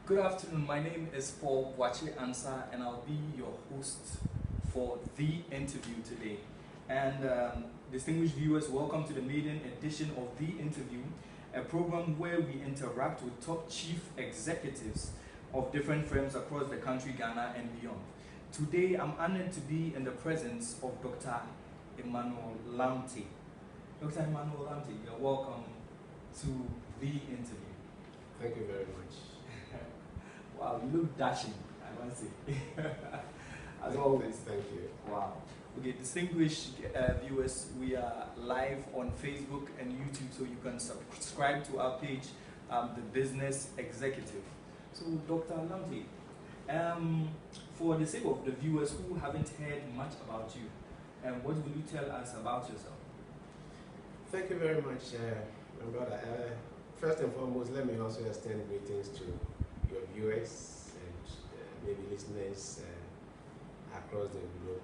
Good afternoon. My name is Paul Wachi Ansa, and I'll be your host for the interview today. And distinguished viewers, welcome to the maiden edition of the interview, a program where we interact with top chief executives of different firms across the country, Ghana, and beyond. Today, I'm honored to be in the presence of Dr. Emmanuel Lamptey. Dr. Emmanuel Lamptey, you're welcome to the interview. Thank you very much. Wow, you look dashing, I must say. As always. Thank you. Wow. Okay, distinguished viewers, we are live on Facebook and YouTube, so you can subscribe to our page, The Business Executive. So, Dr. Lamptey, for the sake of the viewers who haven't heard much about you, what will you tell us about yourself? Thank you very much, my brother. First and foremost, let me also extend greetings to your viewers and maybe listeners across the globe.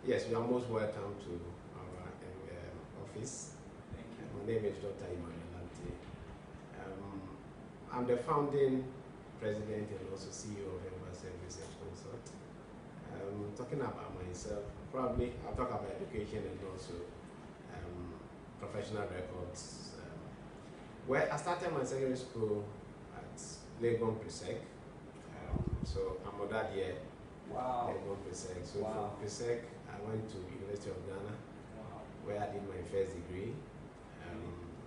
Yes, you are most welcome to our office. Thank you. My name is Dr. Emmanuel Lamptey. I'm the founding president and also CEO of Envaserv Research Consult. Talking about myself, probably I'll talk about education and also professional records. Where I started my secondary school at Legon Presec. So I'm on that year. Wow. Legon Presec. So wow. from Presec, I went to University of Ghana, wow. where I did my first degree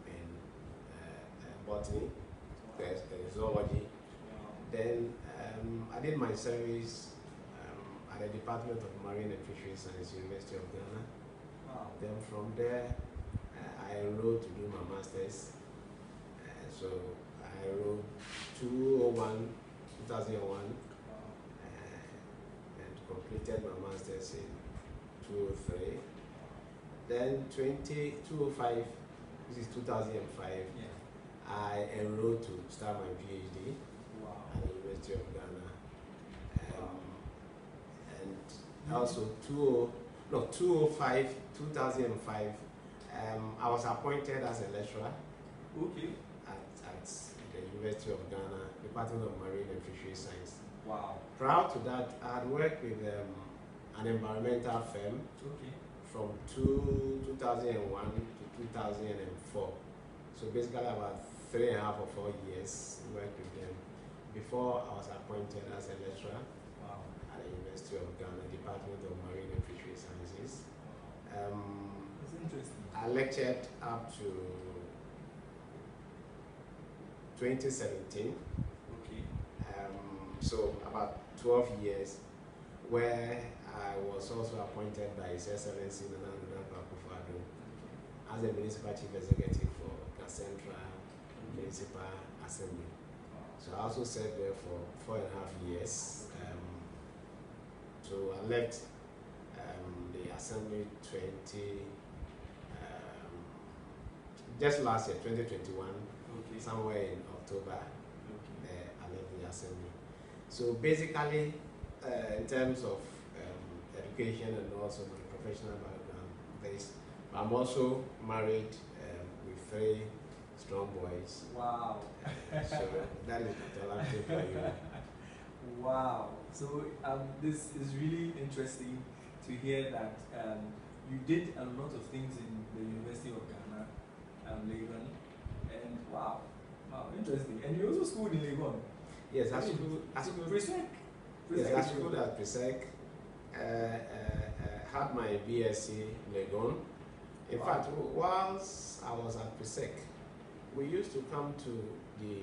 in botany, zoology. Wow. Then I did my service at the Department of Marine and Fisheries Science, University of Ghana. Wow. Then from there, I enrolled to do my master's. So I enrolled 2001, and completed my master's in 2003. Then 2005, this is 2005, Yeah. I enrolled to start my PhD Wow. at the University of Ghana. And also 2005, I was appointed as a lecturer Okay. at the University of Ghana, Department of Marine and Fisheries Science. Wow. Prior to that, I had worked with an environmental firm Okay. from 2001 to 2004. So basically about 3.5 or 4 years worked with them before I was appointed as a lecturer Wow. at the University of Ghana, Department of Marine and Fisheries Sciences. That's interesting. I lectured up to 2017. Okay. So about 12 years, where I was also appointed by His Excellency Nana Akufo-Addo as the Municipal Chief Executive for Central Municipal Assembly. Wow. So I also served there for 4.5 years. So I left the Assembly just last year, 2021, Okay. somewhere in October. Okay. I left the Assembly. So basically, in terms of education and also my professional background, I'm also married with 3 strong boys. Wow. So that is the Lamptey for you. Wow. So this is really interesting to hear that you did a lot of things in the University of Ghana, Legon, and wow, interesting. And you also schooled in Legon. Yes, I So schooled. Presec. Yes, I schooled at Presec. Had my BSc Legon. In fact, whilst I was at Presec, we used to come to the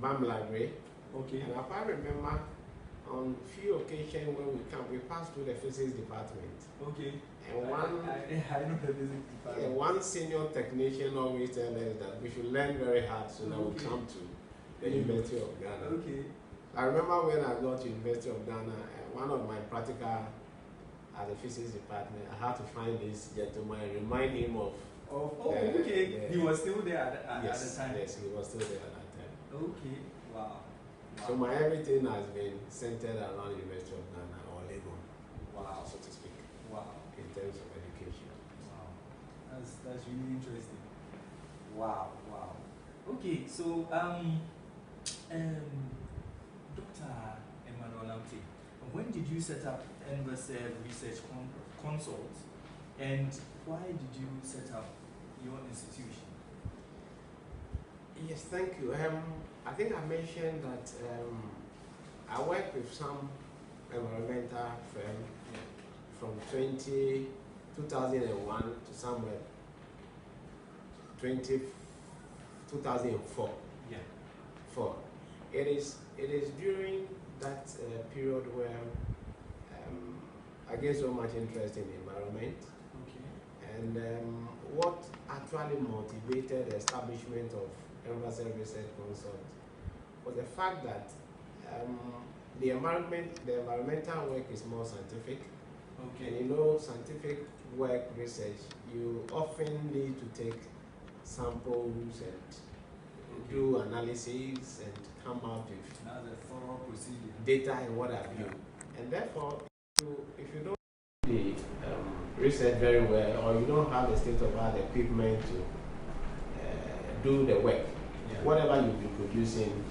BAM library. Okay. And I remember on few occasions when we passed through the physics department. Okay. And I know the physics department. one senior technician always tells us that we should learn very hard so that we come to the University of Ghana. Okay. I remember when I got to University of Ghana, one of my practical at the physics department, I had to find this gentleman and remind him of. Okay. He was still there at the time. Yes, he was still there at that time. Okay. Wow. So my everything has been centered around the University of Ghana or Legon, Wow. so to speak, Wow. in terms of education. Wow. That's really interesting. Wow. Okay. So did you set up Envaserv Research Consult, and why did you set up your institution? Yes, thank you. I think I mentioned that I work with some environmental firm from 2001 to somewhere 2004. Yeah. It is during that period where I get so much interest in the environment. Okay. And what actually motivated the establishment of Envaserv Research Consult was the fact that the environmental work is more scientific. Okay. And you know, scientific work research, you often need to take samples and do analysis and come out with another thorough procedure, data and what have you. And therefore, if you don't do the research very well, or you don't have the state-of-the-art equipment to do the work, whatever you'll be producing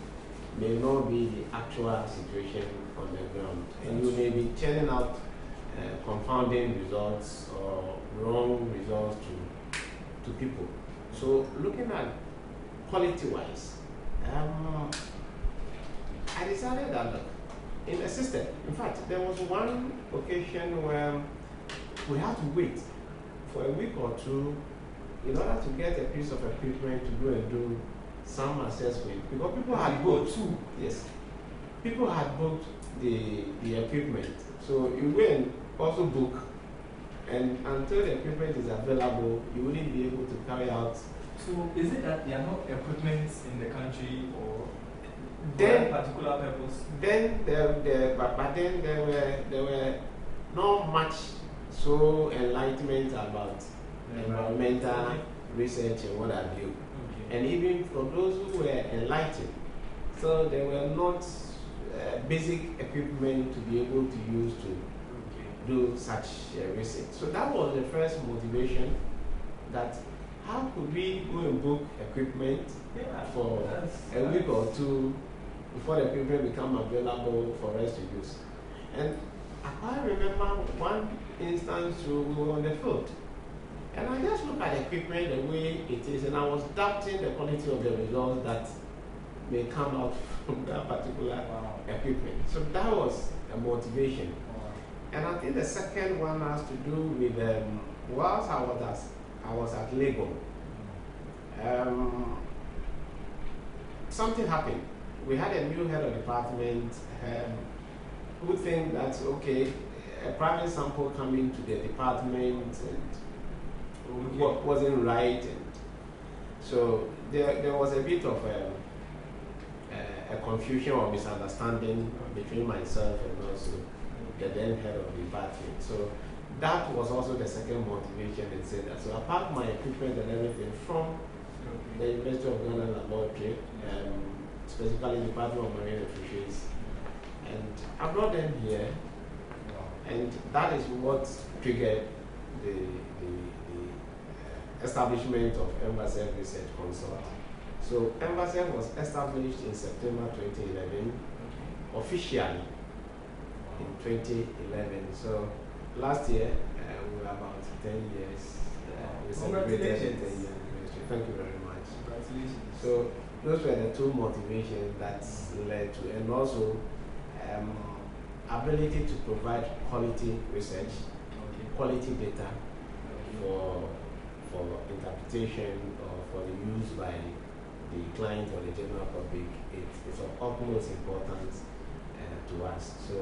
may not be the actual situation on the ground. And you may be churning out confounding results or wrong results to people. So looking at quality-wise, I decided that look, in the system, in fact, there was one occasion where we had to wait for a week or two in order to get a piece of equipment to go and do some assessment, because people had booked. Yes, people had booked the equipment. So you go and also book, and until the equipment is available, you wouldn't be able to carry out. So is it that there are no equipment in the country or then, for a particular purpose? Then then there were not much so enlightenment about environmental research and what have you. Okay. And even for those who were enlightened, so there were not basic equipment to be able to use to do such research. So that was the first motivation, that how could we go and book equipment for a week or two before the equipment become available for us to use. And I quite remember one instance we were on the field, and I just looked at the equipment the way it is, and I was doubting the quality of the results that may come out from that particular equipment. So that was a motivation. And I think the second one has to do with whilst I was at Lagos, something happened. We had a new head of department who think that, okay, a private sample coming to the department and wasn't right. And so there was a bit of a confusion or misunderstanding between myself and also the then head of the department. So that was also the second motivation and said that. So I packed my equipment and everything from the University of Ghana laboratory, specifically the Department of Marine and Fisheries, and I brought them here, and that is what triggered the establishment of Envaserv Research Consult. So Envaserv was established in September 2011, officially in 2011. So last year we were about 10 years. We celebrated 10 years. Thank you very much. Congratulations. So those were the two motivations that led to, and also ability to provide quality research, quality data for interpretation or for the use by the client or the general public. It's of utmost importance to us. So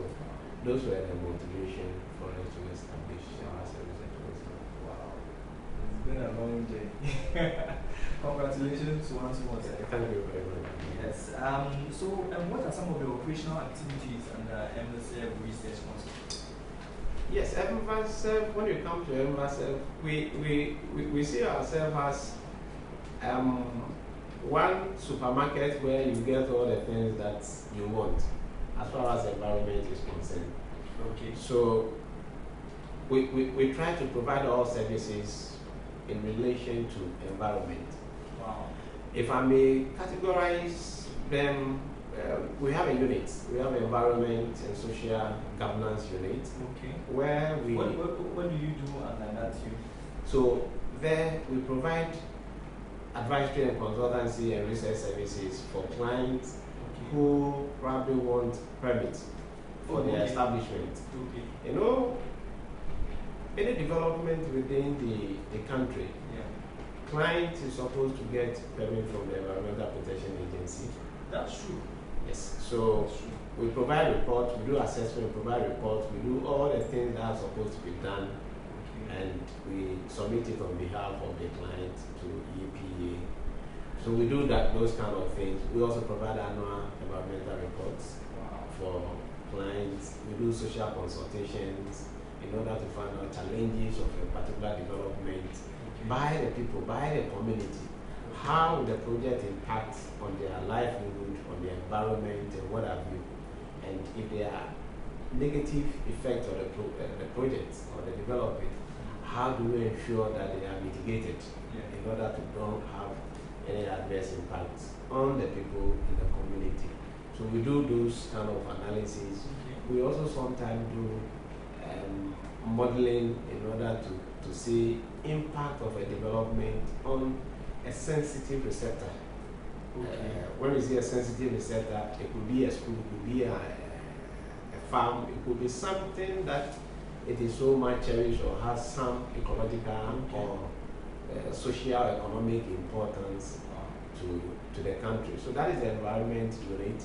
those were the motivation for us to establish our research consult. Wow, it's been a long day. Congratulations once more. Thank you very much. Yes. So, what are some of the operational activities under Envaserv Research Consult? Yes, Envaserv, when you come to Envaserv, we see ourselves as one supermarket where you get all the things that you want as far as the environment is concerned. Okay. So we try to provide all services in relation to environment. Wow. If I may categorize them We have a unit. We have an environment and social governance unit. Okay. Where we. What do you do under that unit? So there we provide advisory and consultancy and research services for clients who probably want permits for their establishment. Okay. You know, any development within the country, client is supposed to get permit from the Environmental Protection Agency. That's true. Yes. So we provide reports, we do assessment, we provide reports, we do all the things that are supposed to be done, and we submit it on behalf of the client to EPA. So we do those kind of things. We also provide annual environmental reports for clients. We do social consultations in order to find out challenges of a particular development by the people, by the community. How the project impacts on their livelihood, on the environment, and what have you. And if there are negative effects of the project or the development, how do we ensure that they are mitigated in order to don't have any adverse impacts on the people in the community. So we do those kind of analysis. We also sometimes do modeling in order to see impact of a development on a sensitive receptor. When we say a sensitive receptor, it could be a school, it could be a farm, it could be something that it is so much cherished or has some ecological or social economic importance to the country. So that is the environment unit.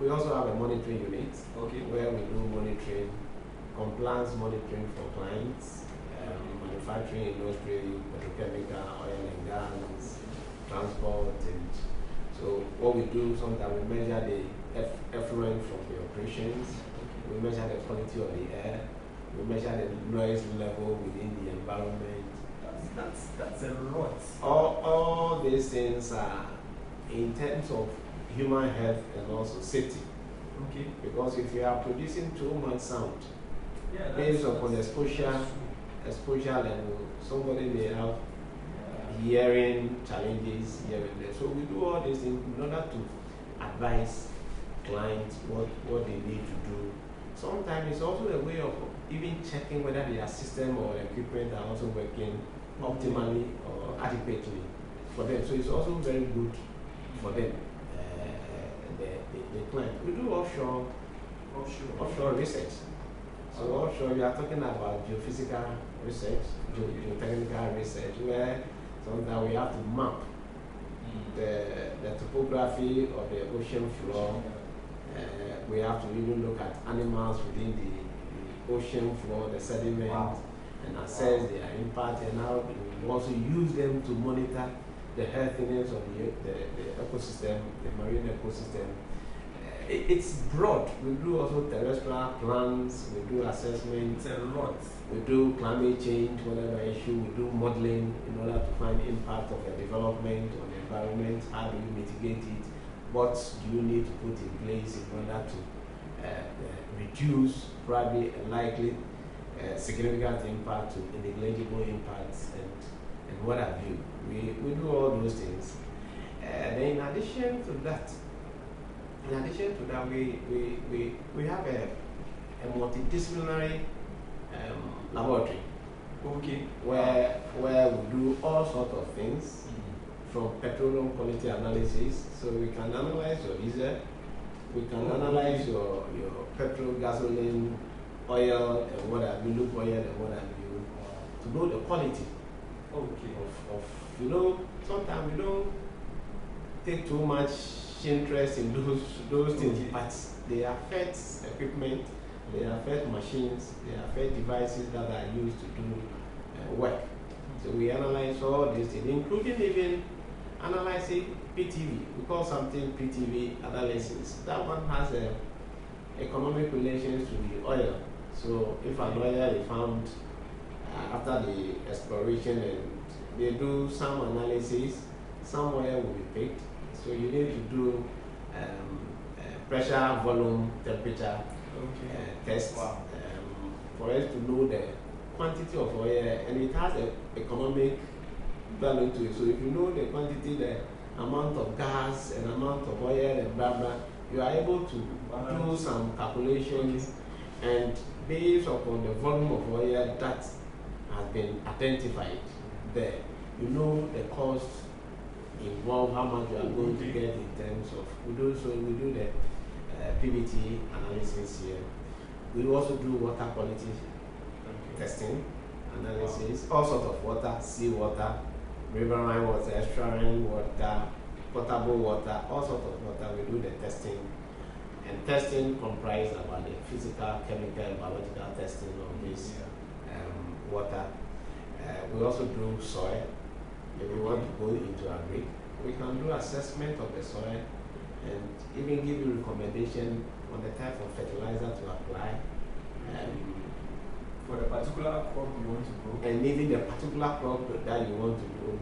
We also have a monitoring unit where we do monitoring, compliance monitoring for clients, manufacturing industry, petrochemical, oil and gas, transport, and so what we do sometimes we measure the effluent from the operations, we measure the quality of the air, we measure the noise level within the environment. That's a lot. All these things are in terms of human health and also safety. Because if you are producing too much sound, based upon exposure level, somebody may have hearing challenges here and there. So we do all these things in order to advise clients what they need to do. Sometimes it's also a way of even checking whether their system or equipment are also working optimally or adequately for them. So it's also very good for them, the client. We do offshore research. So offshore, we are talking about geophysical research, geotechnical research, where sometimes we have to map the topography of the ocean floor. We have to even look at animals within the ocean floor, the sediment, and assess their impact, and how we also use them to monitor the healthiness of the ecosystem, the marine ecosystem. It's broad. We do also terrestrial plans, we do assessments, a lot. We do climate change, whatever issue, we do modeling in order to find impact of the development on the environment, how do you mitigate it, what do you need to put in place in order to reduce probably a likely significant impact to negligible impacts and what have you. We do all those things. Then in addition to that, we have a multidisciplinary laboratory. Where we do all sorts of things, from petroleum quality analysis. So we can analyze your diesel, we can analyze your petrol, gasoline, oil, and what have you, lube oil, and what have you, to know the quality of sometimes we don't take too much interest in those things, but they affect equipment, they affect machines, they affect devices that are used to do work. So we analyze all these things, including even analyzing PTV. We call something PTV analysis. That one has economic relations to the oil. So if an oil is found after the exploration, and they do some analysis, some oil will be picked. So you need to do pressure, volume, temperature tests for us to know the quantity of oil, and it has an economic value to it. So if you know the quantity, the amount of gas, an amount of oil, and blah blah. You are able to do some calculations, and based upon the volume of oil that has been identified there, you know the cost involved, how much you are going to get in terms of. We do the PVT analysis here. We also do water quality testing analysis, all sorts of water, seawater, riverine water, estuarine water, potable water, all sorts of water. We do the testing, and testing comprises about the physical, chemical, and biological testing of this water. We also do soil. If we want to go into agri, we can do assessment of the soil and even give you recommendation on the type of fertilizer to apply. For the particular crop you want to grow. And even the particular crop that you want to grow.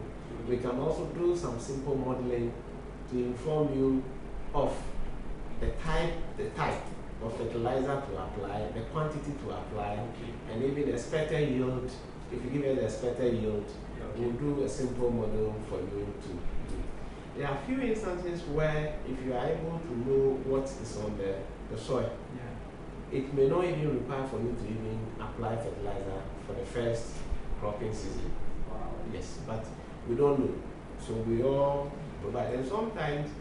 We can also do some simple modeling to inform you of the type of fertilizer to apply, the quantity to apply, and even the expected yield. If you give us the expected yield, we'll do a simple model for you to do. There are a few instances where if you are able to know what is on the soil, it may not even require for you to even apply fertilizer for the first cropping season. Wow. Yes, but we don't know. So we all provide. And sometimes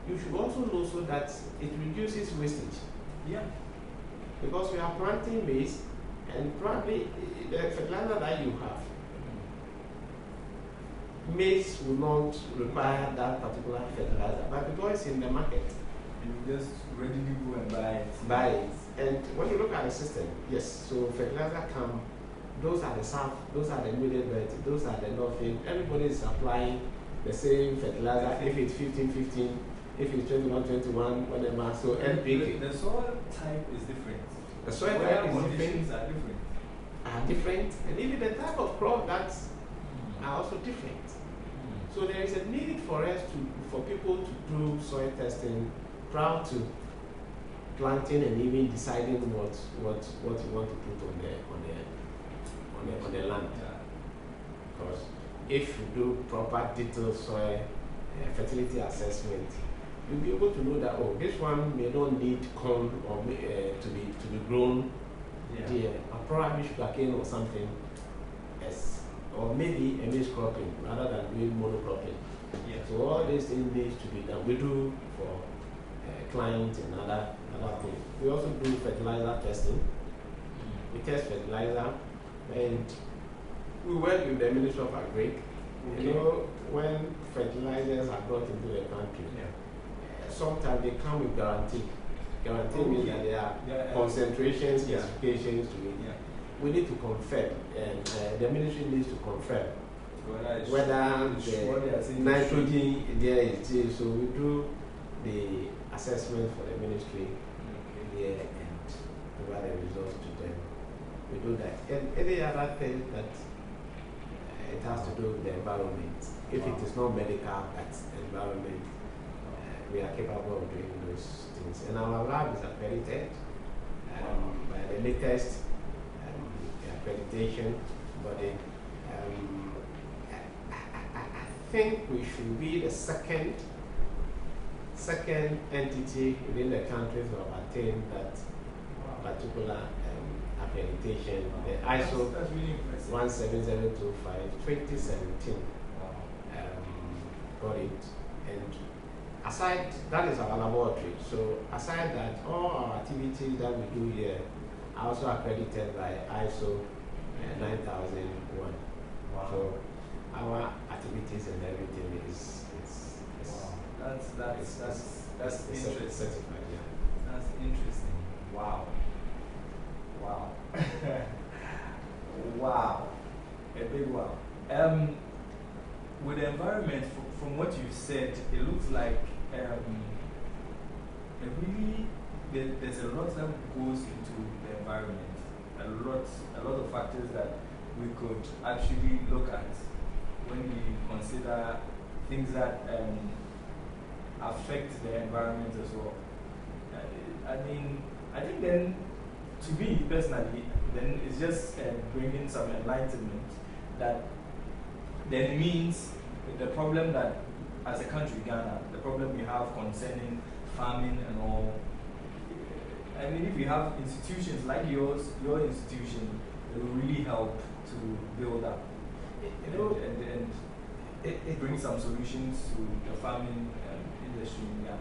you should also know so that it reduces wastage. Yeah. Because we are planting maize, and probably the fertilizer that you have, maize will not require that particular fertilizer, but because it's in the market, you just readily go and buy it. And when you look at the system, yes, so fertilizer come, those are the south, those are the middle belt, those are the northern. Everybody is applying the same fertilizer. If it's 15-15, if it's 21-21, whatever. So NPK. The soil type is different. The soil type is different. Are different, and even the type of crop that are also different. So there is a need for us for people to do soil testing prior to planting and even deciding what you want to put on the land. Because if you do proper detailed soil fertility assessment, you'll be able to know that this one may not need corn or to be grown there, or probably sugarcane or something else, or maybe a maize cropping rather than doing monocropping. So all these things needs to be done. We do for clients and other things. We also do fertilizer testing. We test fertilizer, and we work with the Ministry of Agri. You know, when fertilizers are brought into the country, sometimes they come with guarantee. Guarantee means that there are concentrations, specifications to it. We need to confirm, and the ministry needs to confirm whether the nitrogen there is there. So we do the assessment for the ministry there and provide the results to them. We do that. And any other thing that it has to do with the environment. If it is not medical, that's environment, we are capable of doing those things. And our lab is accredited by the latest accreditation body. I think we should be the second entity within the country to have attained that particular accreditation, the ISO 17025 2017 got it. And aside, that is our laboratory. So aside that, all our activities that we do here are also accredited by ISO 9001. Wow. So our activities and everything is wow. That's interesting. Certified, That's interesting. Wow. Wow. Wow. A big wow. With the environment, from what you said, it looks like there's a lot that goes into the environment. A lot of factors that we could actually look at when we consider things that affect the environment as well. I mean, I think then, to me personally, then it's just bringing some enlightenment that then means the problem that as a country, Ghana, the problem we have concerning farming and all. I mean, if we have institutions like yours, your institution, it will really help to build up and it brings some solutions to the farming industry in Ghana.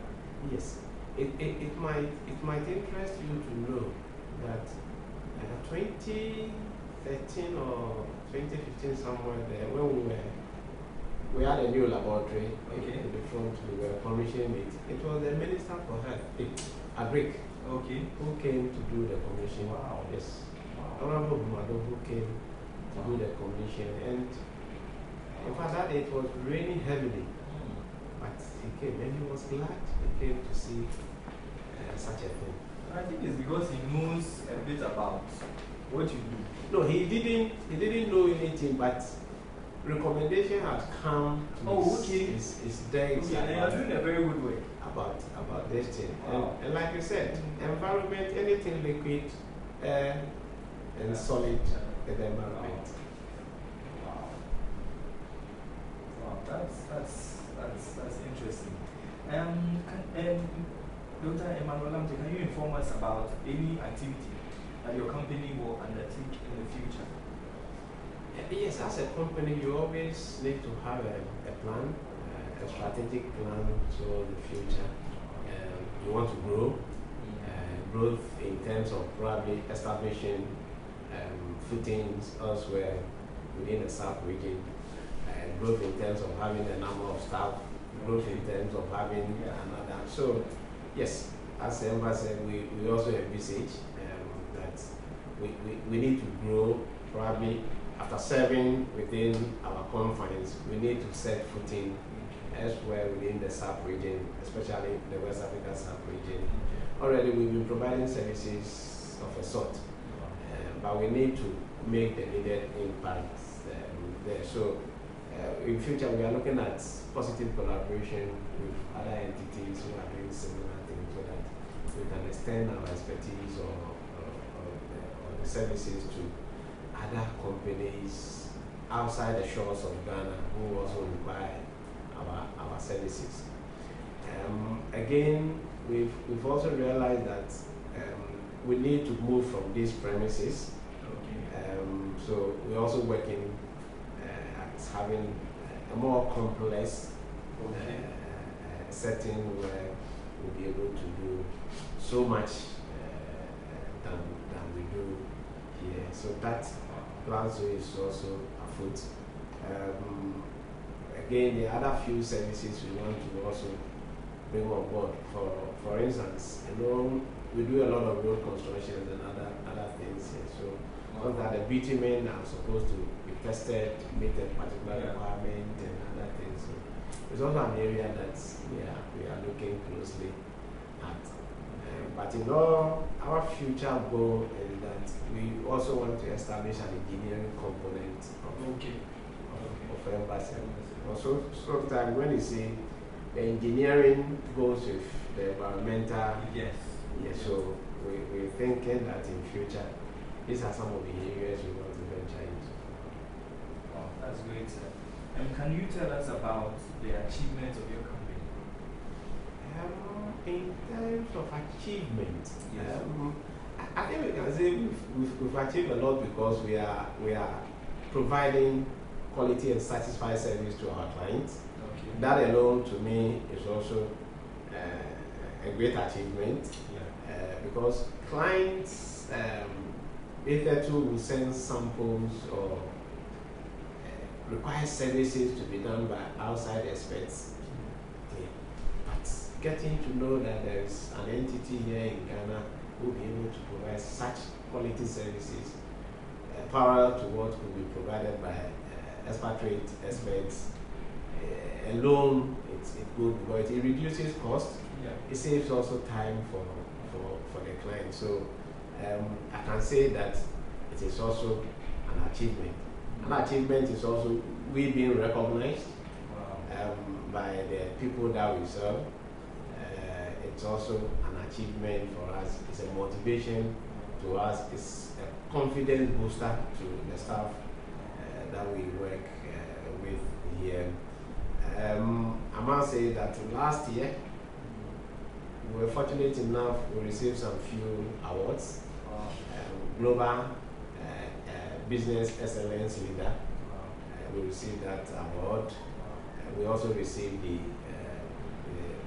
Yes, it might interest you to know that 2013 or 2015 somewhere there, when we had a new laboratory in the front, we were commissioning it. It was the Minister for Health, Agric, who came to do the commission. Wow. Yes. Honorable Humado who came to do the commission, and in fact that it was raining heavily, but he came and he was glad he came to see such a thing. I think it's because he knows a bit about what you do. No, he didn't know anything, but recommendation had come to his desk. Okay, and you are doing a very good way About this thing. Wow. And like you said, environment, anything liquid, air, and solid in the environment. Wow, that's interesting. Dr. Emmanuel Lamptey, can you inform us about any activity that your company will undertake in the future? Yes, as a company, you always need to have a plan, a strategic plan for the future. You want to grow, growth in terms of probably establishing footings elsewhere within the South region, growth in terms of having a number of staff, growth in terms of having another. So, yes, as Envaserv, we also envisage that we need to grow probably. After serving within our confines, we need to set footing elsewhere within the South region, especially the West African South region. Already we've been providing services of a sort, but we need to make the needed impact there. So in future we are looking at positive collaboration with other entities who are doing similar things so that we can extend our expertise or the services to other companies outside the shores of Ghana who also require our services. Again, we've also realized that we need to move from these premises. So we're also working at having a more complex setting where we'll be able to do so much than we do here. So that plan is also afoot. Again, the other few services we want to also bring on board. For instance, we do a lot of road construction and other things here. So once that the bitumen are supposed to be tested to meet a particular requirement and other things. So it's also an area that we are looking closely at. But in all, our future goal is that we also want to establish an engineering component of Envaserv. Also, sometimes when you see the engineering goes with the environmental, yes. So we're thinking that in future, these are some of the areas we want to venture into. Wow, that's great, sir. And can you tell us about the achievements of your company? In terms of achievement, yes. I think we can say we've achieved a lot because we are providing quality and satisfied service to our clients. That alone, to me, is also a great achievement. Because clients, either will send samples or require services to be done by outside experts. But getting to know that there is an entity here in Ghana who will be able to provide such quality services parallel to what could be provided by expatriate experts alone, it's good because it reduces cost. It saves also time for the client. So I can say that it is also an achievement. An achievement is also we being recognized by the people that we serve. It's also an achievement for us. It's a motivation to us. It's a confidence booster to the staff that we work with here. I must say that last year we were fortunate enough to receive some few awards. Global Business Excellence Leader. We received that award. We also received the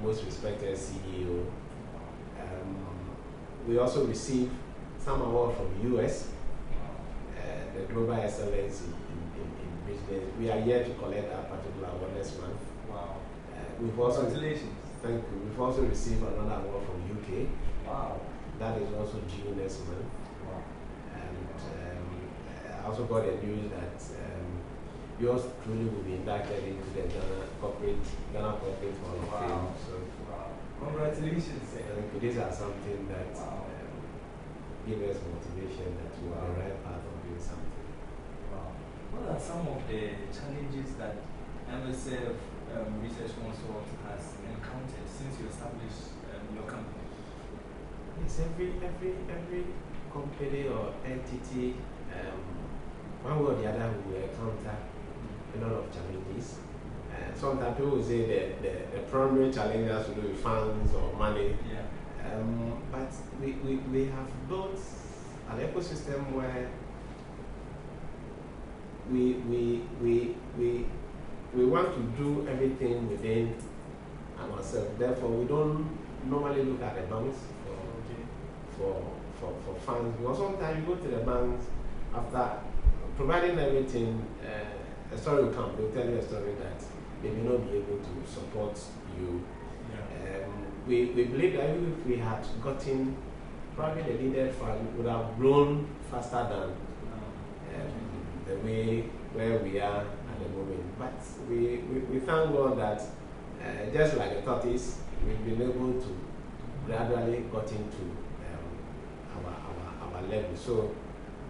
most respected CEO. We also received some award from US, the Global Excellence in Business. We are here to collect that particular award next month. Wow. We've also, congratulations. Thank you. We've also received another award from UK. Wow. That is also due next month. Wow. And I also got the news that yours truly will be inducted into the Ghana Corporate Hall of Fame. So, wow. Congratulations. These are something that give us motivation that we are the right path of doing something. Wow. What are some of the challenges that Emvaserv Research Consult has encountered since you established your company? Yes, every company or entity, one way or the other, will encounter a lot of challenges. Sometimes people will say the primary challenge has to do with funds or money. Yeah. But we have built an ecosystem where we want to do everything within ourselves. Therefore, we don't normally look at the banks for funds. Because sometimes you go to the banks after providing everything, a story will come. They'll tell you a story that they may not be able to support you. Yeah. We believe that even if we had gotten probably the needed fund, would have grown faster than the way where we are at the moment. But we thank God that just like a tortoise, we've been able to gradually got into our level. So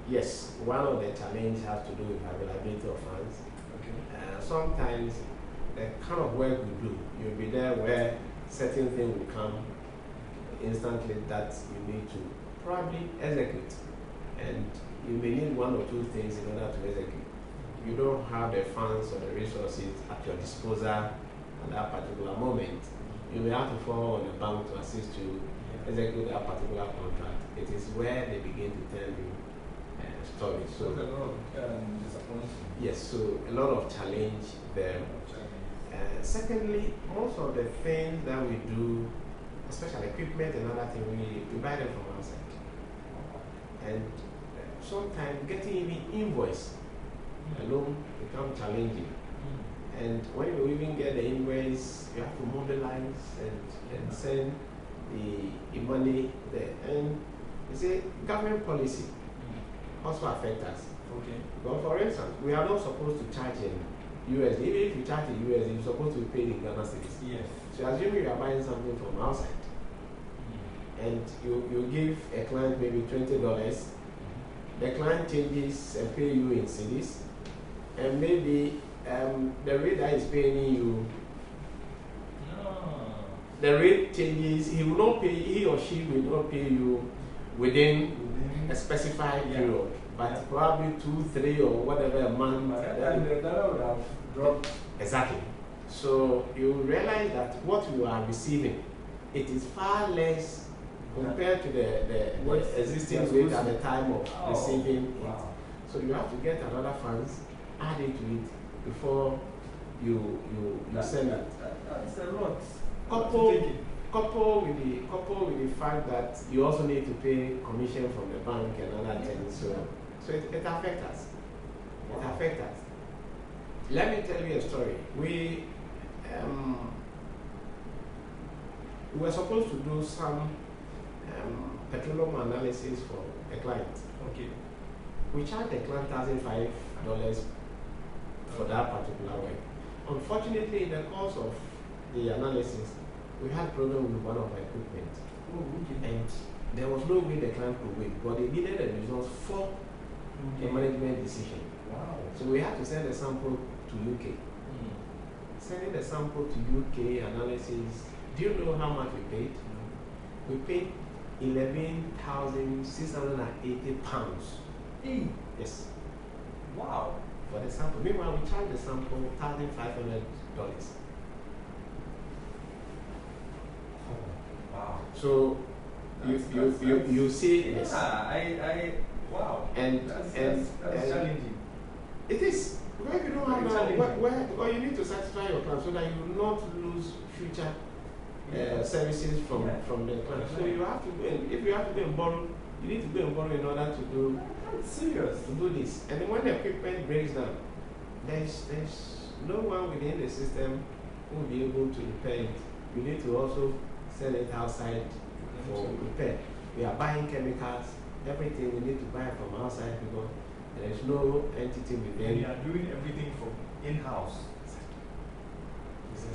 yes, one of the challenges has to do with availability of funds. Okay. Sometimes the kind of work we do, you'll be there where certain things will come instantly that you need to probably execute, and you may need one or two things in order to execute. You don't have the funds or the resources at your disposal at that particular moment. You may have to fall on the bank to assist you execute that particular contract. It is where they begin to tell you stories. So a lot of disappointment. Yes, so a lot of challenge there. Secondly, most of the things that we do, especially equipment and other things, we buy them from outside. And sometimes getting even invoice alone becomes challenging. And when you even get the invoice, you have to mobilize and send the money there. And you see, government policy also affects us. Okay. But for instance, we are not supposed to charge in USD. Even if you charge in USD, you're supposed to be paid in Ghana cedis. Yes. So assuming you are buying something from outside, and you give a client maybe $20, the client changes and pay you in cedis, and maybe the rate that is paying you, the rate changes. He will not pay. He or she will not pay you within a specified period, but probably 2, 3, or whatever a month. And the dollar would have dropped. Exactly. So you realize that what you are receiving, it is far less compared to the existing rate at the time of receiving it. Wow. So you have to get another funds, add it to it before you send it. That's a lot. Couple with the fact that you also need to pay commission from the bank and other things. So it affects us. It affects us. Let me tell you a story. We were supposed to do some petroleum analysis for a client. Okay. We charged the client $1,500 for that particular work. Unfortunately, in the course of the analysis, we had problem with one of our equipment. Oh, okay. And there was no way the client could wait, but they needed the results for a management decision. Wow. So we had to send a sample to UK. Sending the sample to UK analysis, do you know how much we paid? We paid £11,680. Yes. Wow. For the sample. Meanwhile, we charged the sample $1,500. So you see this. Yeah, wow. And that's challenging. It is. Where you don't have where you need to satisfy your client so that you will not lose future services from the client. So you have to go and, if you have to go and borrow, you need to go and borrow in order to do this. And then when the equipment breaks down, there's no one within the system who will be able to repair it. You need to also sell it outside for repair. We are buying chemicals, everything we need to buy from outside because there is no entity within. We are doing everything from in-house.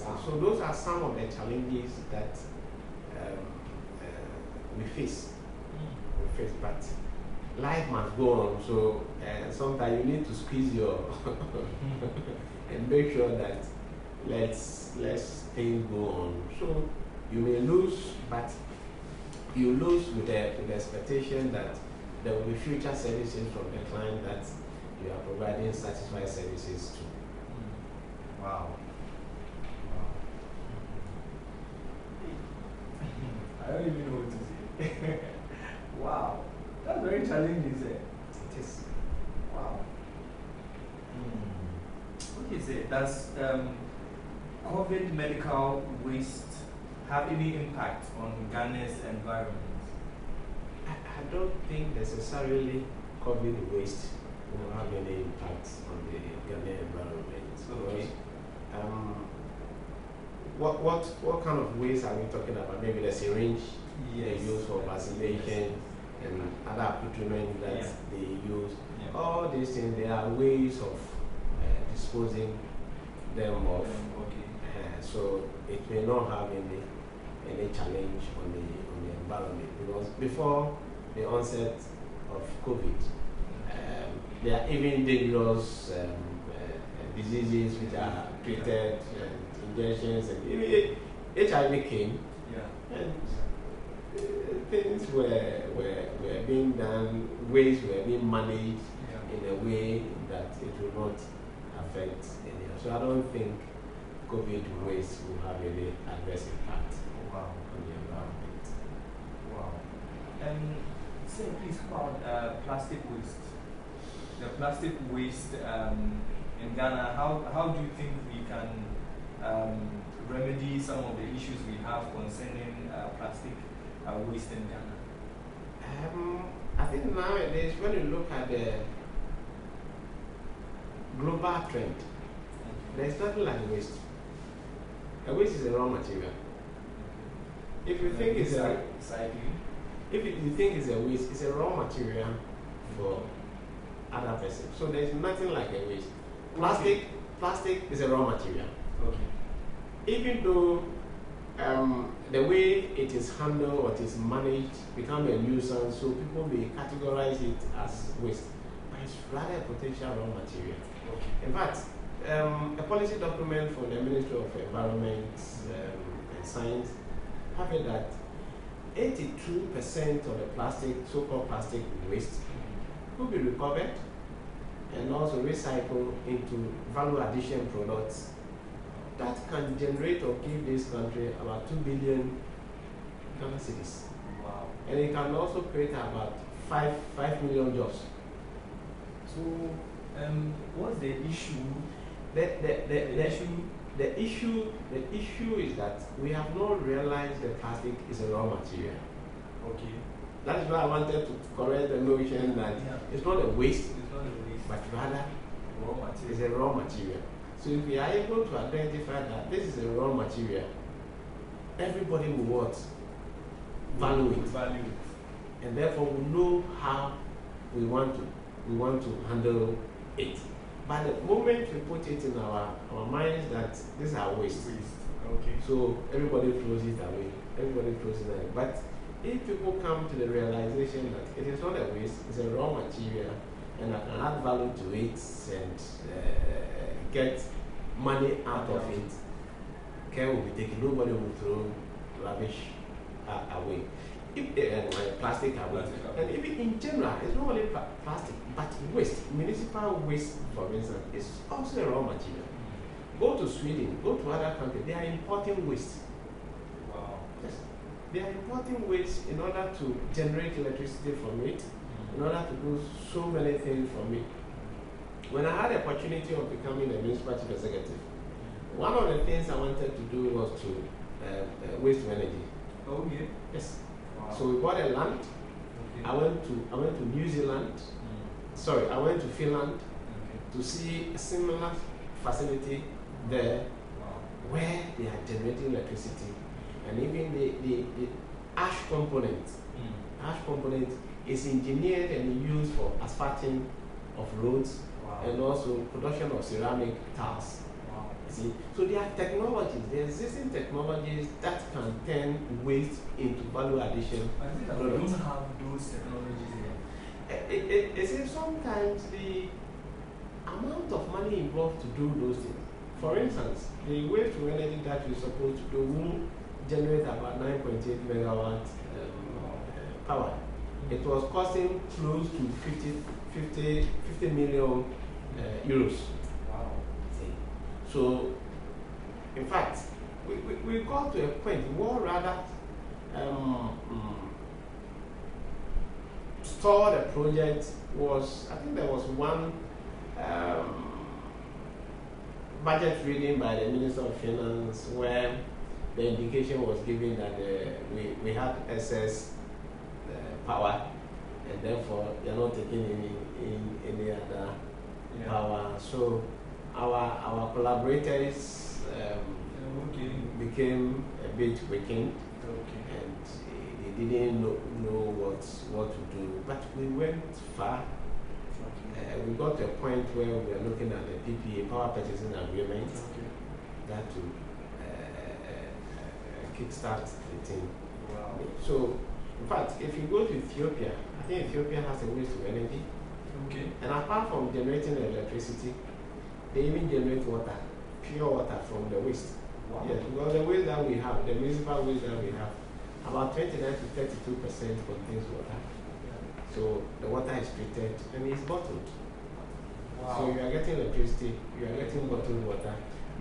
Wow. So those are some of the challenges that we face. But life must go on. So sometimes you need to squeeze your and make sure that let's things go on. So you may lose, but you lose with the expectation that there will be future services from the client that you are providing satisfied services to. Wow. I don't even know what to say. Wow. That's very challenging, sir. It is. Wow. Okay, sir. Does COVID medical waste have any impact on Ghana's environment? I don't think necessarily COVID waste will have any impact on the Ghanaian environment. Okay. What kind of waste are we talking about? Maybe the syringe they use for vaccination and other accoutrements that they use. Yeah. All these things, there are ways of disposing them of. So it may not have any challenge on the environment because before the onset of COVID, there are even dangerous diseases which are treated, injections, and even HIV came, and things were being done, ways were being managed in a way that it will not affect any. So I don't think COVID waste will have any adverse impact on the environment. Wow. And say, please, about plastic waste. The plastic waste in Ghana, how do you think we can remedy some of the issues we have concerning plastic waste in Ghana? I think nowadays, when you look at the global trend, there's nothing like waste. A waste is a raw material. If you think it's a waste, it's a raw material for other person. So there's nothing like a waste. Plastic is a raw material. Okay. Even though the way it is handled or it is managed become a nuisance, so people may categorize it as waste, but it's rather a potential raw material. Okay. In fact, a policy document from the Ministry of Environment and Science have it that 82% of the plastic, so-called plastic waste, could be recovered and also recycled into value addition products that can generate or give this country about 2 billion Ghana cedis. Wow. And it can also create about 5 million jobs. So, what's the issue? The issue is that we have not realized that plastic is a raw material. Okay. That is why I wanted to correct the notion that it's not a waste, but rather raw material. It's a raw material. So if we are able to identify that this is a raw material, everybody will value it. And therefore we know how we want to handle it. But the moment we put it in our minds that these are waste. Okay. So everybody throws it away. But if people come to the realization that it is not a waste, it's a raw material, and I can add value to it and get money out of it, care will be taken. Nobody will throw rubbish away. Plastic away. And even in general, it's not only plastic, but waste. Municipal waste, for instance, is also a raw material. Go to Sweden, go to other countries, they are importing waste. Wow. Yes. They are importing waste in order to generate electricity from it, in order to do so many things from it. When I had the opportunity of becoming a municipal chief executive, one of the things I wanted to do was to waste to energy. Oh yeah. Yes. Wow. So we bought a land. Okay. I went to New Zealand. Sorry, I went to Finland to see a similar facility there where they are generating electricity, and even the ash component. Ash component is engineered and used for asphalting of roads and also production of ceramic tiles. See, so there are technologies, there are existing technologies that can turn waste into value addition. I think that we don't have those technologies here. It seems sometimes the amount of money involved to do those things. For instance, the waste to energy that we're supposed to do will generate about 9.8 megawatt power. It was costing close to 50 million euros. Wow. So, in fact, we got to a point where rather stall the project was, I think there was one budget reading by the Minister of Finance where the indication was given that we had excess power, and therefore they are not taking any other power. So our collaborators became a bit weakened, and they didn't know what to do. But we went far. We got to a point where we are looking at the PPA, power purchasing agreement, that to kickstart the thing. Wow. So, in fact, if you go to Ethiopia, I think Ethiopia has a waste to energy. Okay. And apart from generating electricity, they even generate water, pure water from the waste. Wow. Yes, because the waste that we have, the municipal waste that we have, about 29 to 32% contains water. So the water is treated and it's bottled. Wow. So you are getting electricity, you are getting bottled water,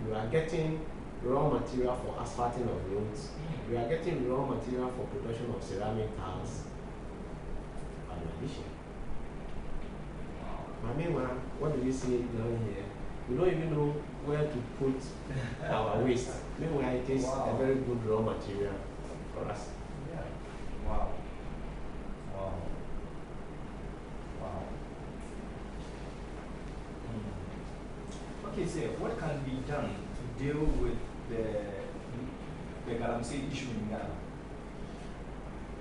you are getting raw material for asphalting of roads, you are getting raw material for production of ceramic tiles. Wow. Meanwhile, what do we see down here? We don't even know where to put our waste. Meanwhile, it is a very good raw material for us. Yeah. Wow. Wow. Wow. Okay, so what can be done to deal with the Galamsey issue in Ghana?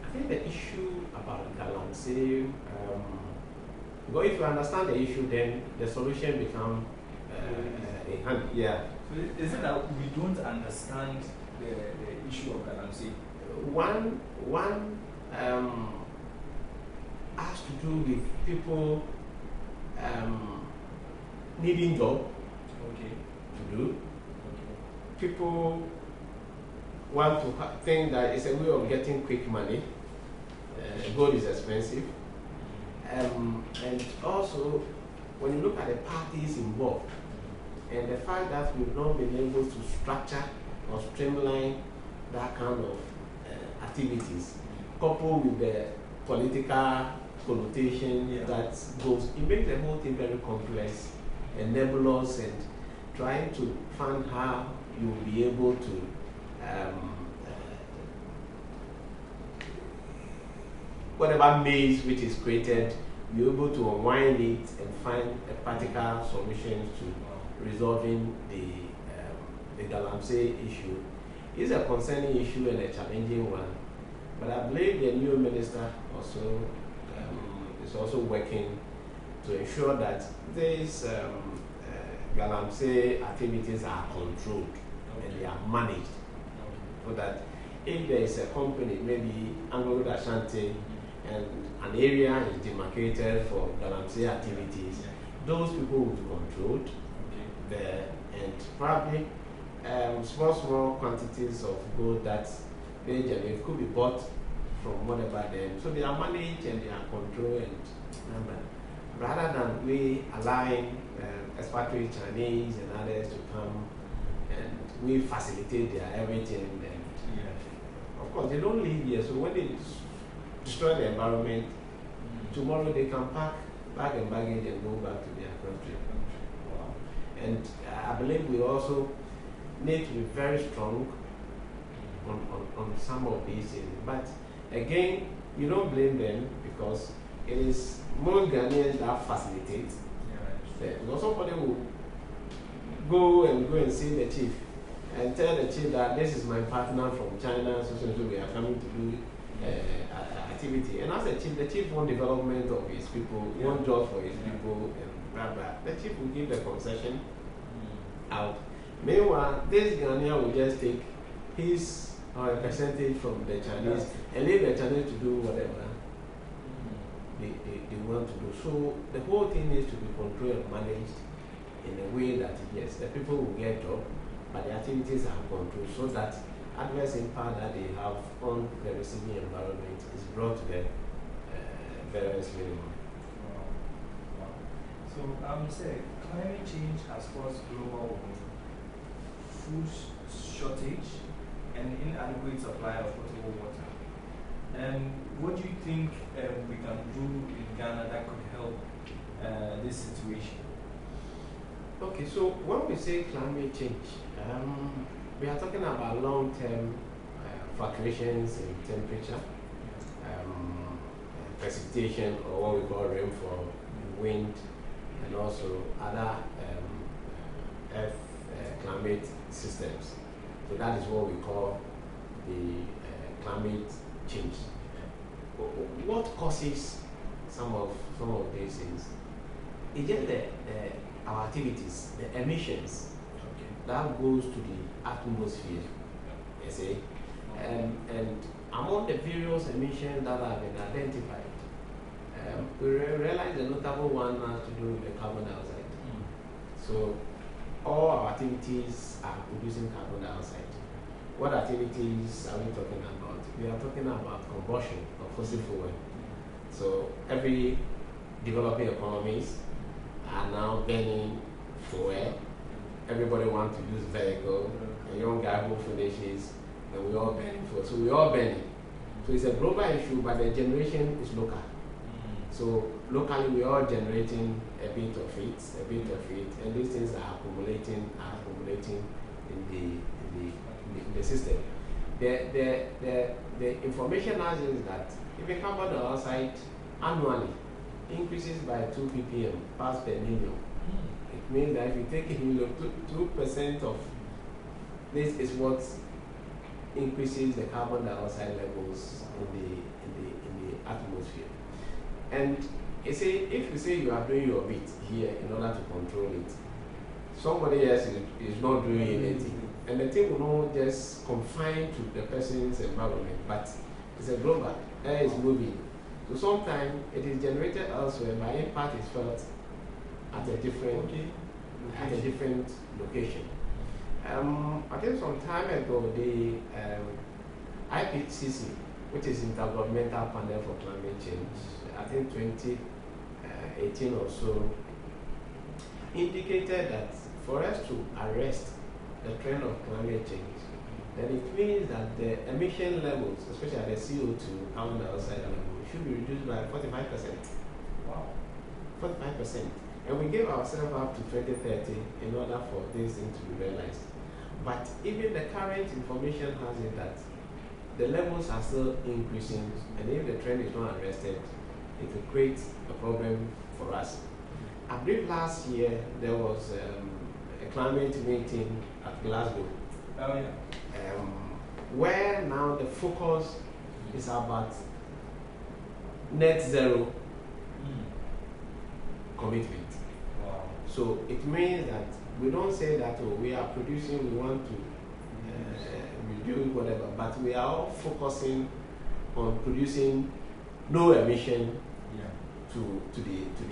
I think the issue about Galamsey, because if you understand the issue, then the solution becomes a hand. Yeah. So is it that we don't understand the issue of Galamsey? One has to do with people needing job to do. People want to think that it's a way of getting quick money. Gold is expensive. And also, when you look at the parties involved, and the fact that we've not been able to structure or streamline that kind of activities, coupled with the political connotation that goes, it makes the whole thing very complex and nebulous, and trying to find how you will be able to whatever maze which is created, be able to unwind it and find a practical solution to resolving the Galamsey issue. It's a concerning issue and a challenging one, but I believe the new minister also is also working to ensure that these Galamsey activities are controlled and they are managed, so that if there is a company, maybe Anglo Ashanti, and an area is demarcated for Galamsey activities, those people will be controlled there, and probably small quantities of gold that they generate could be bought from whatever them. So they are managed and they are controlled, and rather than we allowing expatriate Chinese and others to come and we facilitate their everything, and Of course, they don't live here, so when they destroy the environment, tomorrow they can pack bag and baggage and go back to their country. Wow. And I believe we also need to be very strong on some of these things. But again, you don't blame them because it is most Ghanaians that facilitate. Because somebody will go and see the chief and tell the chief that this is my partner from China, so we are coming to do activity. And as a chief, the chief wants development of his people, wants jobs for his people, and blah blah. The chief will give the concession out. Meanwhile, this Ghanaian will just take his or a percentage from the Chinese and leave the Chinese to do whatever they want to do. So the whole thing needs to be controlled and managed in a way that yes, the people will get job, but the activities are controlled so that adverse impact that they have on the receiving environment is brought to the various minimum. Wow. So say climate change has caused global warming, food shortage, and inadequate supply of potable water. What do you think we can do in Ghana that could help this situation? Okay, so when we say climate change, we are talking about long-term fluctuations in temperature, precipitation, or what we call rainfall, wind, and also other earth climate systems. So that is what we call the climate change. What causes some of these things? It's just our activities, the emissions that goes to the atmosphere, you see. And among the various emissions that have been identified, we realize the notable one has to do with the carbon dioxide. So all our activities are producing carbon dioxide. What activities are we talking about? We are talking about combustion of fossil fuel. So every developing economies are now burning fuel. Everybody wants to use vehicle. A young guy who finishes, and we all burning fuel. So we all burning. So it's a global issue, but the generation is local. So locally we are generating a bit of it, and these things are accumulating in the system. The information has is that if the carbon dioxide annually increases by 2 ppm parts per million, it means that if you take 2% of this is what increases the carbon dioxide levels in the atmosphere. And you see, if you say you are doing your bit here in order to control it, somebody else is not doing anything. And the thing will not just confine to the person's environment, but it's a global. Air is moving. So sometimes it is generated elsewhere, but impact is felt at a different location. I think some time ago, the IPCC, which is Intergovernmental Panel for Climate Change, I think 2018 or so, indicated that for us to arrest the trend of climate change, then it means that the emission levels, especially the CO2, carbon dioxide level, should be reduced by 45%. Wow. 45%. And we gave ourselves up to 2030 in order for this thing to be realized. But even the current information has it that the levels are still increasing, and if the trend is not arrested, it will create a problem for us. I believe last year there was a climate meeting at Glasgow. Oh, yeah. Where now the focus is about net zero commitment. Wow. So it means that we don't say that we are producing, we want to reduce whatever, but we are all focusing on producing no emission to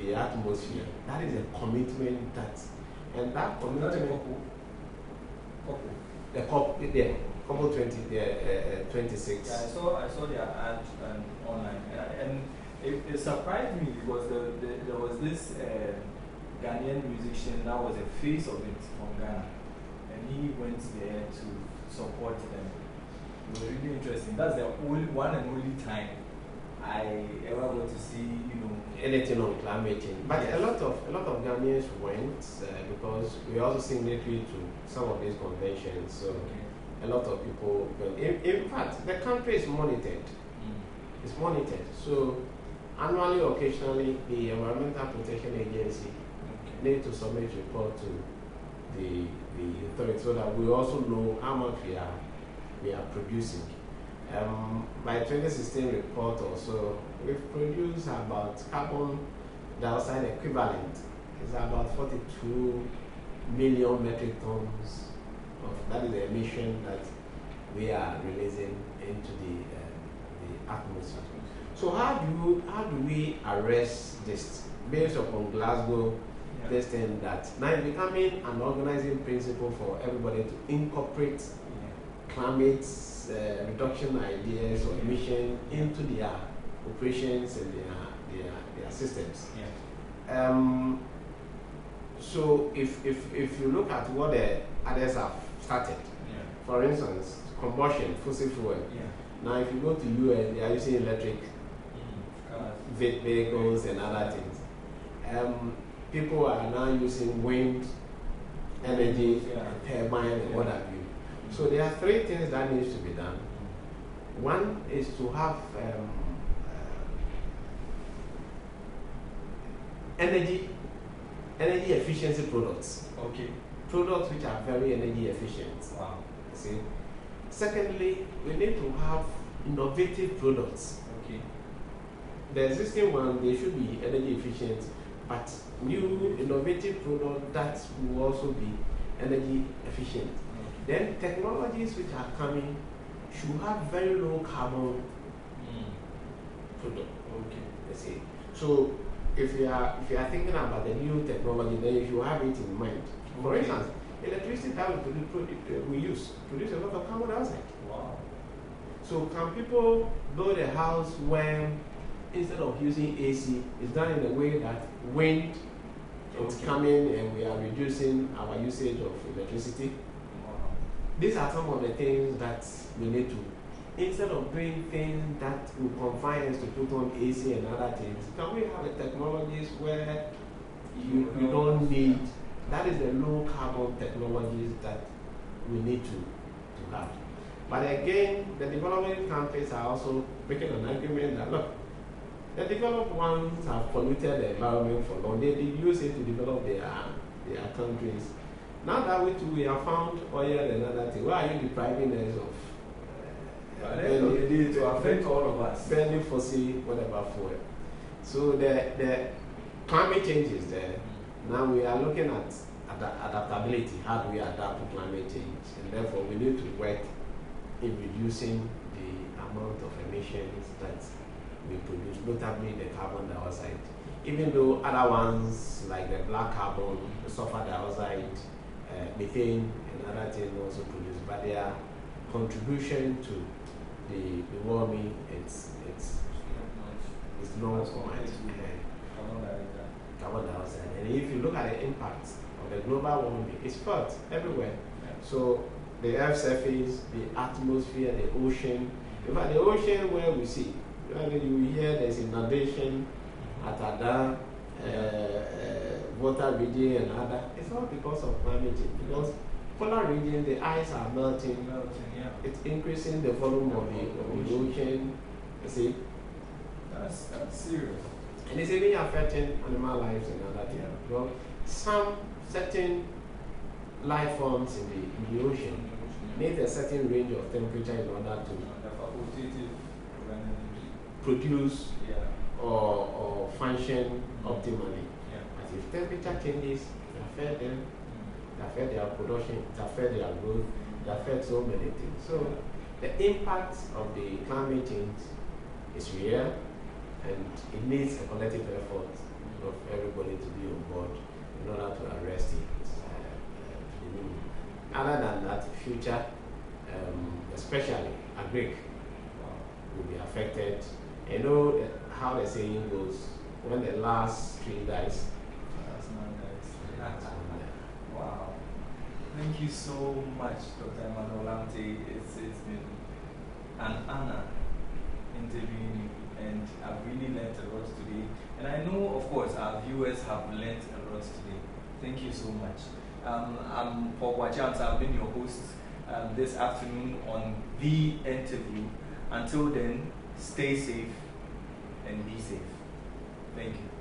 the atmosphere. That is a commitment and that commitment. The COP, yeah, COP 26. Yeah, I saw their ad online, and it surprised me because there was this Ghanaian musician that was a face of it from Ghana, and he went there to support them. It was really interesting. That's the only one and only time I ever got to see, anything on climate change. But yes. a lot of Ghanaians went because we also signatory to some of these conventions. So a lot of people. In fact, the country is monitored. It's monitored. So annually, occasionally, the Environmental Protection Agency need to submit report to the authority so that we also know how much we are producing. By 2016 report also, we've produced about carbon dioxide equivalent. It's about 42 million metric tons of that is the emission that we are releasing into the atmosphere. So how do we arrest this based upon Glasgow? This thing that now it's becoming an organizing principle for everybody to incorporate climate reduction ideas or emission into their operations and their systems. So if you look at what the others have started, for instance, combustion, fossil fuel. Now if you go to US, they are using electric vehicles and other things. People are now using wind energy, turbine, and what have you. So there are three things that needs to be done. One is to have energy efficiency products. Products which are very energy efficient. Wow. See. Secondly, we need to have innovative products. The existing one, they should be energy efficient, but new innovative products that will also be energy efficient. Then technologies which are coming should have very low carbon product. Let's see. So if you are thinking about the new technology, then you should have it in mind. For instance, electricity that we use produce a lot of carbon dioxide. Wow. So can people build a house where instead of using AC, it's done in a way that wind is coming and we are reducing our usage of electricity? Wow. These are some of the things that we need to, instead of doing things that will confine us to put on AC and other things, can we have the technologies where you don't need, that is the low carbon technologies that we need to have. But again, the developing countries are also making an argument that, look, the developed ones have polluted the environment for long. They use it to develop their countries. Now that we have found oil and other things, why are you depriving us of to affect all of us? Burning fossil, whatever fuel. So the climate change is there. Now we are looking at adaptability. How do we adapt to climate change? And therefore we need to work in reducing the amount of emissions that we produce, notably the carbon dioxide. Even though other ones like the black carbon, the sulfur dioxide, methane and other things also produce, but their contribution to the warming it's not so much. Carbon dioxide. And if you look at the impact of the global warming, it's felt everywhere. So the earth's surface, the atmosphere, the ocean. In fact, the ocean where we see, you hear there's inundation at Ada, water region and other. It's all because of climate change. Because polar region, the ice are melting. It's increasing the volume of the ocean. You see? That's serious. And it's even affecting animal lives and other things. Well, some certain life forms in the ocean need a certain range of temperature in order to produce or function optimally. But if temperature changes, it affects them, it affects their production, it affects their growth, it affects so many things. So the impact of the climate change is real, and it needs a collective effort of everybody to be on board in order to arrest it. Other than that, future, especially agric, will be affected. You know how the saying goes, when the last tree dies, wow. Thank you so much, Dr. Emmanuel Lamptey. It's been an honor interviewing you, and I've really learned a lot today. And I know, of course, our viewers have learned a lot today. Thank you so much. I'm Paul Wachams. I've been your host this afternoon on The Interview. Until then, stay safe and be safe. Thank you.